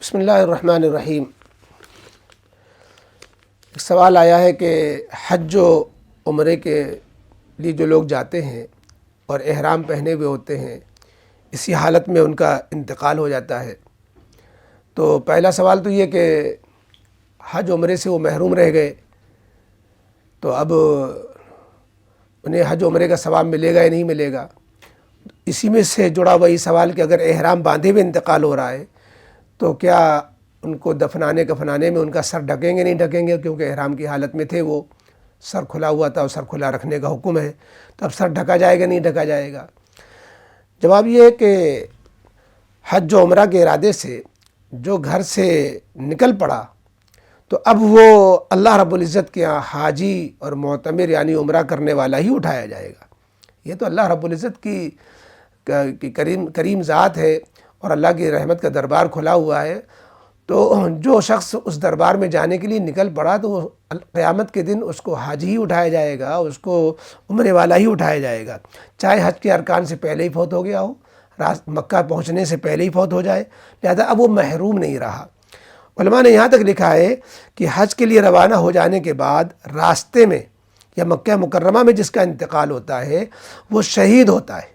بسم اللہ الرحمن الرحیم۔ ایک سوال آیا ہے کہ حج و عمرے کے لیے جو لوگ جاتے ہیں اور احرام پہنے ہوئے ہوتے ہیں، اسی حالت میں ان کا انتقال ہو جاتا ہے، تو پہلا سوال تو یہ کہ حج عمرے سے وہ محروم رہ گئے، تو اب انہیں حج عمرے کا ثواب ملے گا یا نہیں ملے گا؟ اسی میں سے جڑا ہوا یہ سوال کہ اگر احرام باندھے ہوئے انتقال ہو رہا ہے تو کیا ان کو دفنانے کفنانے میں ان کا سر ڈھکیں گے نہیں ڈھکیں گے؟ کیونکہ احرام کی حالت میں تھے، وہ سر کھلا ہوا تھا اور سر کھلا رکھنے کا حکم ہے، تو اب سر ڈھکا جائے گا نہیں ڈھکا جائے گا؟ جواب یہ ہے کہ حج و عمرہ کے ارادے سے جو گھر سے نکل پڑا تو اب وہ اللہ رب العزت کے یہاں حاجی اور معتمر یعنی عمرہ کرنے والا ہی اٹھایا جائے گا۔ یہ تو اللہ رب العزت کی کریم ذات ہے اور اللہ کی رحمت کا دربار کھلا ہوا ہے، تو جو شخص اس دربار میں جانے کے لیے نکل پڑا تو وہ قیامت کے دن اس کو حاجی ہی اٹھایا جائے گا، اس کو عمرے والا ہی اٹھایا جائے گا، چاہے حج کے ارکان سے پہلے ہی فوت ہو گیا ہو، مکہ پہنچنے سے پہلے ہی فوت ہو جائے، لہذا اب وہ محروم نہیں رہا۔ علماء نے یہاں تک لکھا ہے کہ حج کے لیے روانہ ہو جانے کے بعد راستے میں یا مکہ مکرمہ میں جس کا انتقال ہوتا ہے وہ شہید ہوتا ہے،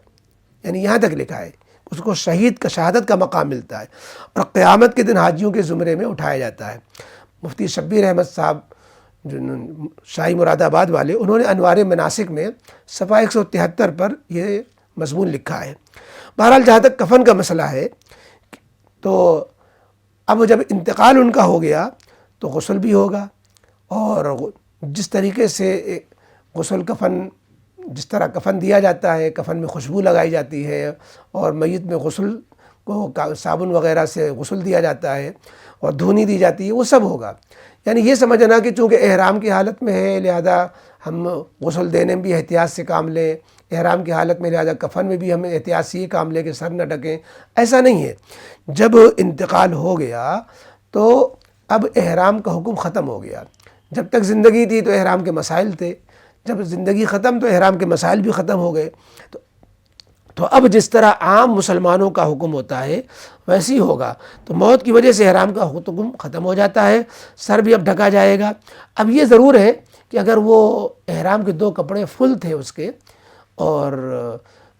یعنی یہاں تک لکھا ہے اس کو شہید کا شہادت کا مقام ملتا ہے اور قیامت کے دن حاجیوں کے زمرے میں اٹھایا جاتا ہے۔ مفتی شبیر احمد صاحب جو شاہی مراد آباد والے، انہوں نے انوار مناسک میں صفحہ 173 پر یہ مضمون لکھا ہے۔ بہرحال جہاں تک کفن کا مسئلہ ہے تو اب جب انتقال ان کا ہو گیا تو غسل بھی ہوگا، اور جس طریقے سے غسل کفن جس طرح کفن دیا جاتا ہے، کفن میں خوشبو لگائی جاتی ہے اور میت میں غسل کو صابن وغیرہ سے غسل دیا جاتا ہے اور دھونی دی جاتی ہے، وہ سب ہوگا۔ یعنی یہ سمجھنا کہ چونکہ احرام کی حالت میں ہے لہذا ہم غسل دینے میں بھی احتیاط سے کام لیں، احرام کی حالت میں لہذا کفن میں بھی ہم احتیاط سے یہ کام لیں کہ سر نہ ڈھکیں، ایسا نہیں ہے۔ جب انتقال ہو گیا تو اب احرام کا حکم ختم ہو گیا۔ جب تک زندگی تھی تو احرام کے مسائل تھے، جب زندگی ختم تو احرام کے مسائل بھی ختم ہو گئے، تو اب جس طرح عام مسلمانوں کا حکم ہوتا ہے ویسے ہی ہوگا۔ تو موت کی وجہ سے احرام کا حکم ختم ہو جاتا ہے، سر بھی اب ڈھکا جائے گا۔ اب یہ ضرور ہے کہ اگر وہ احرام کے 2 کپڑے فل تھے اس کے اور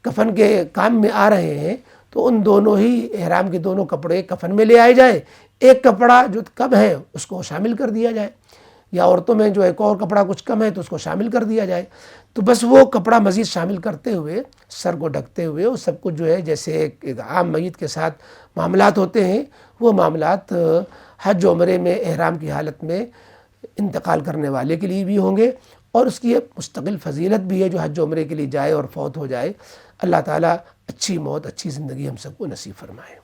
کفن کے کام میں آ رہے ہیں تو ان دونوں ہی احرام کے دونوں کپڑے کفن میں لے آئے جائیں، ایک کپڑا جو کم ہے اس کو شامل کر دیا جائے، یا عورتوں میں جو ایک اور کپڑا کچھ کم ہے تو اس کو شامل کر دیا جائے، تو بس وہ کپڑا مزید شامل کرتے ہوئے سر کو ڈھکتے ہوئے وہ سب کچھ جو ہے جیسے ایک عام میت کے ساتھ معاملات ہوتے ہیں وہ معاملات حج و عمرے میں احرام کی حالت میں انتقال کرنے والے کے لیے بھی ہوں گے، اور اس کی ایک مستقل فضیلت بھی ہے جو حج و عمرے کے لیے جائے اور فوت ہو جائے۔ اللہ تعالیٰ اچھی موت اچھی زندگی ہم سب کو نصیب فرمائے۔